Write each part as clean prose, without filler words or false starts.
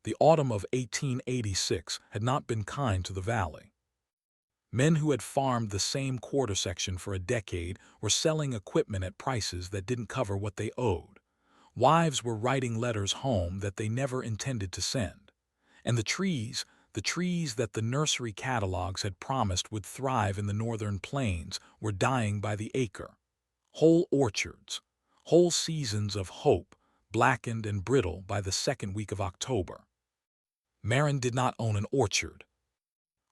The autumn of 1886 had not been kind to the valley. Men who had farmed the same quarter section for a decade were selling equipment at prices that didn't cover what they owed. Wives were writing letters home that they never intended to send. And the trees that the nursery catalogs had promised would thrive in the northern plains, were dying by the acre. Whole orchards, whole seasons of hope, blackened and brittle by the second week of October. Maren did not own an orchard.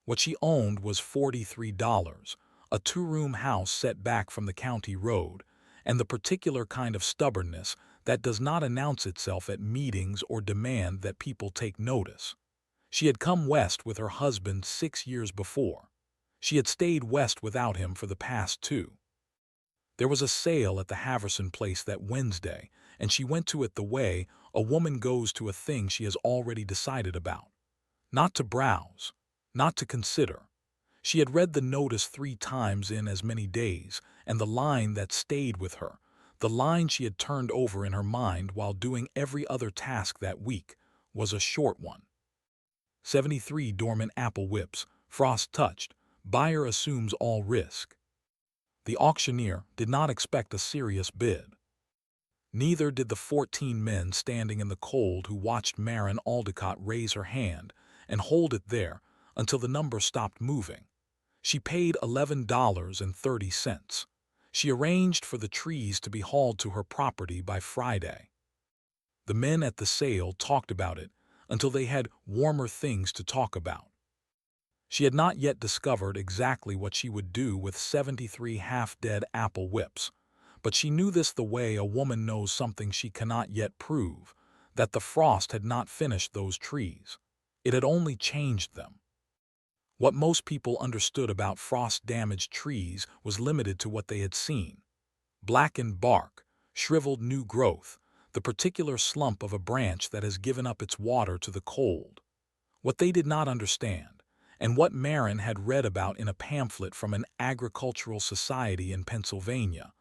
What she owned was $43, a two-room house set back from the county road, and the particular kind of stubbornness that does not announce itself at meetings or demand that people take notice. She had come west with her husband 6 years before. She had stayed west without him for the past 2. There was a sale at the Haverson place that Wednesday, and she went to it the way a woman goes to a thing she has already decided about. Not to browse, not to consider. She had read the notice 3 times in as many days, and the line that stayed with her, the line she had turned over in her mind while doing every other task that week, was a short one. 73 dormant apple whips, frost touched, buyer assumes all risk. The auctioneer did not expect a serious bid. Neither did the 14 men standing in the cold who watched Maren Aldecott raise her hand and hold it there until the number stopped moving. She paid $11.30. She arranged for the trees to be hauled to her property by Friday. The men at the sale talked about it until they had warmer things to talk about. She had not yet discovered exactly what she would do with 73 half-dead apple whips, but she knew this the way a woman knows something she cannot yet prove, that the frost had not finished those trees. It had only changed them. What most people understood about frost-damaged trees was limited to what they had seen. Blackened bark, shriveled new growth, the particular slump of a branch that has given up its water to the cold. What they did not understand, and what Maren had read about in a pamphlet from an agricultural society in Pennsylvania,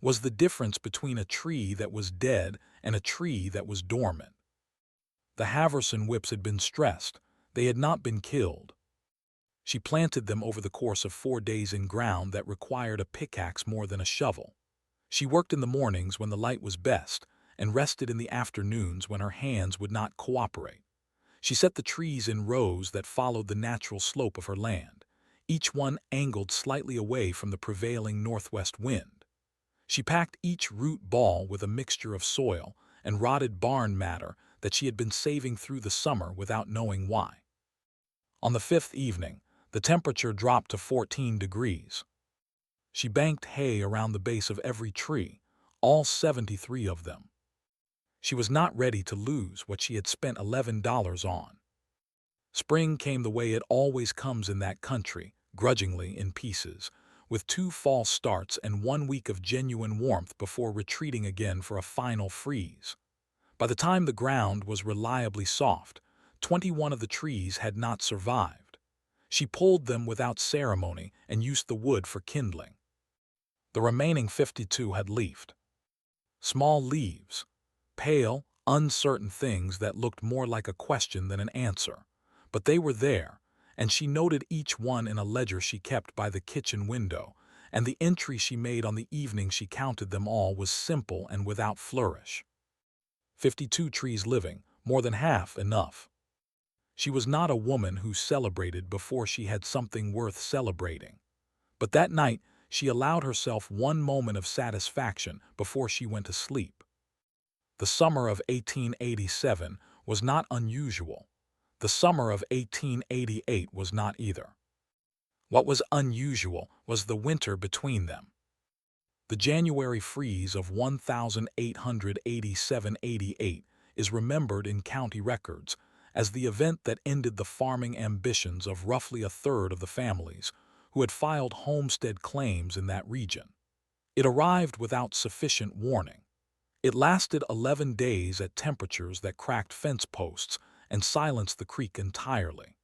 was the difference between a tree that was dead and a tree that was dormant. The Haverson whips had been stressed. They had not been killed. She planted them over the course of 4 days in ground that required a pickaxe more than a shovel. She worked in the mornings when the light was best and rested in the afternoons when her hands would not cooperate. She set the trees in rows that followed the natural slope of her land, each one angled slightly away from the prevailing northwest wind. She packed each root ball with a mixture of soil and rotted barn matter that she had been saving through the summer without knowing why. On the 5th evening, the temperature dropped to 14 degrees. She banked hay around the base of every tree, all 73 of them. She was not ready to lose what she had spent $11 on. Spring came the way it always comes in that country, grudgingly in pieces, with 2 false starts and 1 week of genuine warmth before retreating again for a final freeze. By the time the ground was reliably soft, 21 of the trees had not survived. She pulled them without ceremony and used the wood for kindling. The remaining 52 had leafed. Small leaves, pale, uncertain things that looked more like a question than an answer. But they were there, and she noted each one in a ledger she kept by the kitchen window, and the entry she made on the evening she counted them all was simple and without flourish. 52 trees living, more than half enough. She was not a woman who celebrated before she had something worth celebrating. But that night she allowed herself 1 moment of satisfaction before she went to sleep. The summer of 1887 was not unusual. The summer of 1888 was not either. What was unusual was the winter between them. The January freeze of 1887–88 is remembered in county records as the event that ended the farming ambitions of roughly a third of the families who had filed homestead claims in that region. It arrived without sufficient warning. It lasted 11 days at temperatures that cracked fence posts and silenced the creek entirely.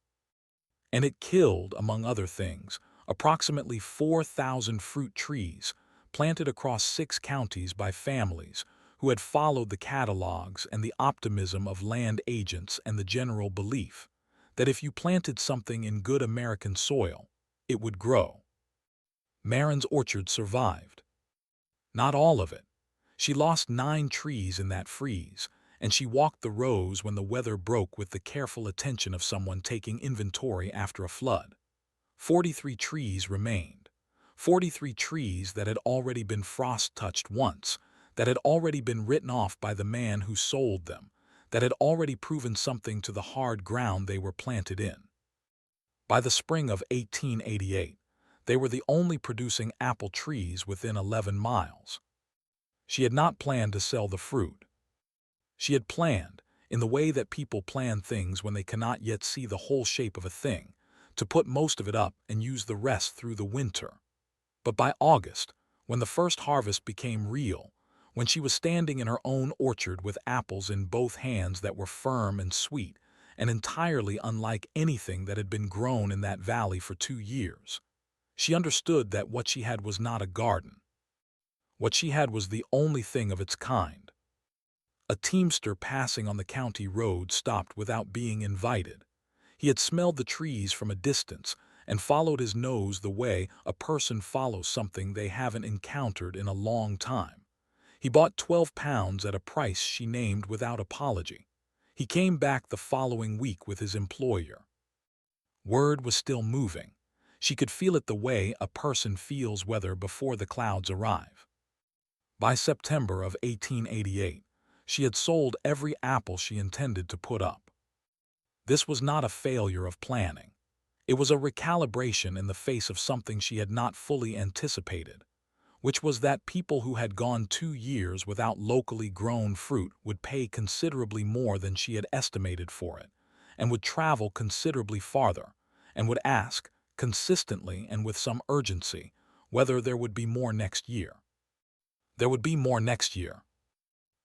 And it killed, among other things, approximately 4,000 fruit trees planted across 6 counties by families who had followed the catalogs and the optimism of land agents and the general belief that if you planted something in good American soil, it would grow. Maren's orchard survived. Not all of it. She lost 9 trees in that freeze, and she walked the rows when the weather broke with the careful attention of someone taking inventory after a flood. 43 trees remained. 43 trees that had already been frost-touched once, that had already been written off by the man who sold them, that had already proven something to the hard ground they were planted in. By the spring of 1888, they were the only producing apple trees within 11 miles. She had not planned to sell the fruit. She had planned, in the way that people plan things when they cannot yet see the whole shape of a thing, to put most of it up and use the rest through the winter. But by August, when the first harvest became real, when she was standing in her own orchard with apples in both hands that were firm and sweet, and entirely unlike anything that had been grown in that valley for 2 years, she understood that what she had was not a garden. What she had was the only thing of its kind. A teamster passing on the county road stopped without being invited. He had smelled the trees from a distance and followed his nose the way a person follows something they haven't encountered in a long time. He bought 12 pounds at a price she named without apology. He came back the following week with his employer. Word was still moving. She could feel it the way a person feels weather before the clouds arrive. By September of 1888, she had sold every apple she intended to put up. This was not a failure of planning. It was a recalibration in the face of something she had not fully anticipated, which was that people who had gone 2 years without locally grown fruit would pay considerably more than she had estimated for it, and would travel considerably farther, and would ask, consistently and with some urgency, whether there would be more next year. There would be more next year.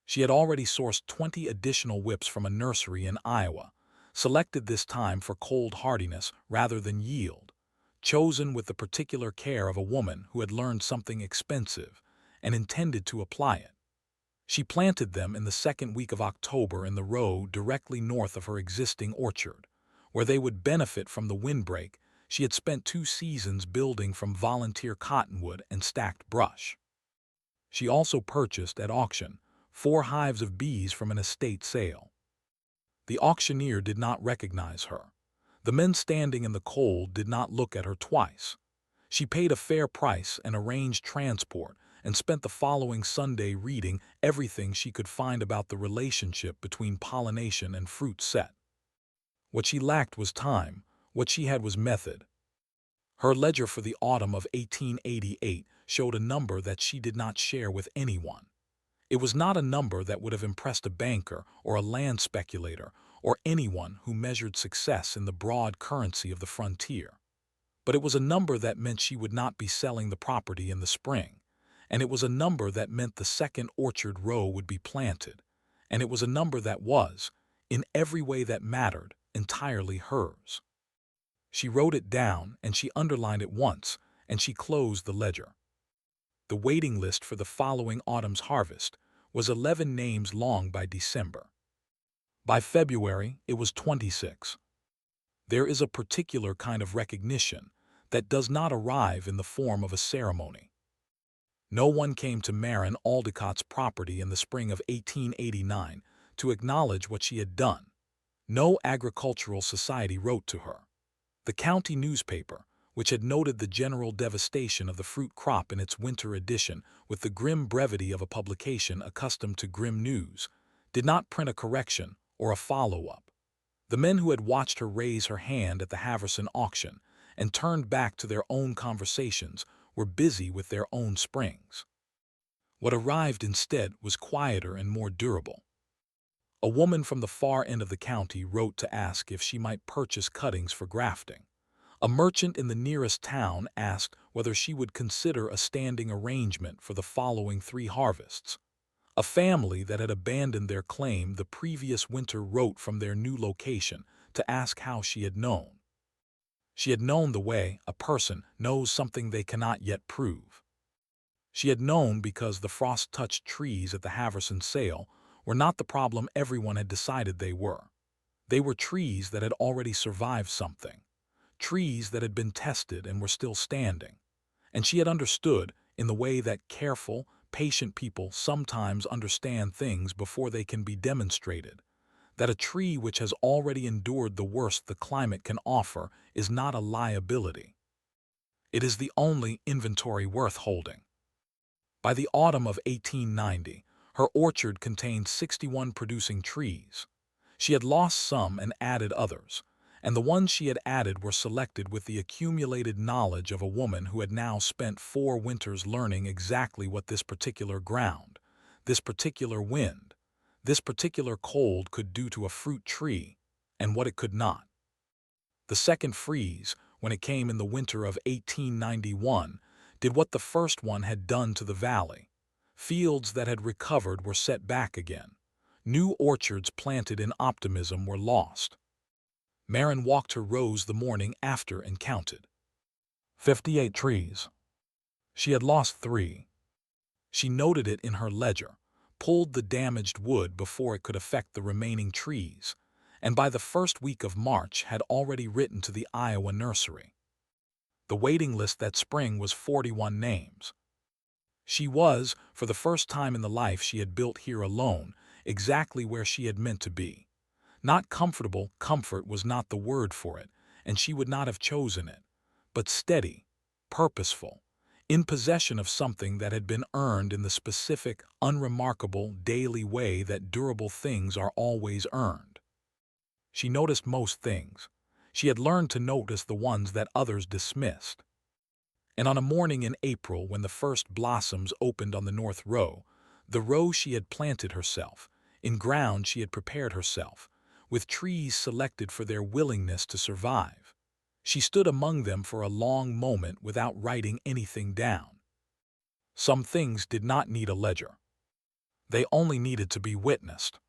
She had already sourced 20 additional whips from a nursery in Iowa, selected this time for cold hardiness rather than yield, chosen with the particular care of a woman who had learned something expensive and intended to apply it. She planted them in the second week of October in the row directly north of her existing orchard, where they would benefit from the windbreak she had spent 2 seasons building from volunteer cottonwood and stacked brush. She also purchased at auction 4 hives of bees from an estate sale. The auctioneer did not recognize her. The men standing in the cold did not look at her twice. She paid a fair price and arranged transport and spent the following Sunday reading everything she could find about the relationship between pollination and fruit set. What she lacked was time, what she had was method. Her ledger for the autumn of 1888 showed a number that she did not share with anyone. It was not a number that would have impressed a banker or a land speculator or anyone who measured success in the broad currency of the frontier. But it was a number that meant she would not be selling the property in the spring, and it was a number that meant the second orchard row would be planted, and it was a number that was, in every way that mattered, entirely hers. She wrote it down, and she underlined it once, and she closed the ledger. The waiting list for the following autumn's harvest was 11 names long by December. By February, it was 26. There is a particular kind of recognition that does not arrive in the form of a ceremony. No one came to Maren Aldecott's property in the spring of 1889 to acknowledge what she had done. No agricultural society wrote to her. The county newspaper, which had noted the general devastation of the fruit crop in its winter edition with the grim brevity of a publication accustomed to grim news, did not print a correction or a follow-up. The men who had watched her raise her hand at the Haverson auction and turned back to their own conversations were busy with their own springs. What arrived instead was quieter and more durable. A woman from the far end of the county wrote to ask if she might purchase cuttings for grafting. A merchant in the nearest town asked whether she would consider a standing arrangement for the following 3 harvests. A family that had abandoned their claim the previous winter wrote from their new location to ask how she had known. She had known the way a person knows something they cannot yet prove. She had known because the frost-touched trees at the Haverson sale were not the problem everyone had decided they were. They were trees that had already survived something, trees that had been tested and were still standing. And she had understood, in the way that careful, patient people sometimes understand things before they can be demonstrated, that a tree which has already endured the worst the climate can offer is not a liability. It is the only inventory worth holding. By the autumn of 1890, her orchard contained 61 producing trees. She had lost some and added others, and the ones she had added were selected with the accumulated knowledge of a woman who had now spent 4 winters learning exactly what this particular ground, this particular wind, this particular cold could do to a fruit tree, and what it could not. The second freeze, when it came in the winter of 1891, did what the first one had done to the valley. Fields that had recovered were set back again. New orchards planted in optimism were lost. Maren walked her rows the morning after and counted. 58 trees. She had lost 3. She noted it in her ledger, pulled the damaged wood before it could affect the remaining trees, and by the first week of March had already written to the Iowa nursery. The waiting list that spring was 41 names. She was, for the first time in the life she had built here alone, exactly where she had meant to be. Not comfortable, comfort was not the word for it, and she would not have chosen it, but steady, purposeful, in possession of something that had been earned in the specific, unremarkable, daily way that durable things are always earned. She noticed most things. She had learned to notice the ones that others dismissed. And on a morning in April when the first blossoms opened on the north row, the row she had planted herself, in ground she had prepared herself, with trees selected for their willingness to survive, she stood among them for a long moment without writing anything down. Some things did not need a ledger. They only needed to be witnessed.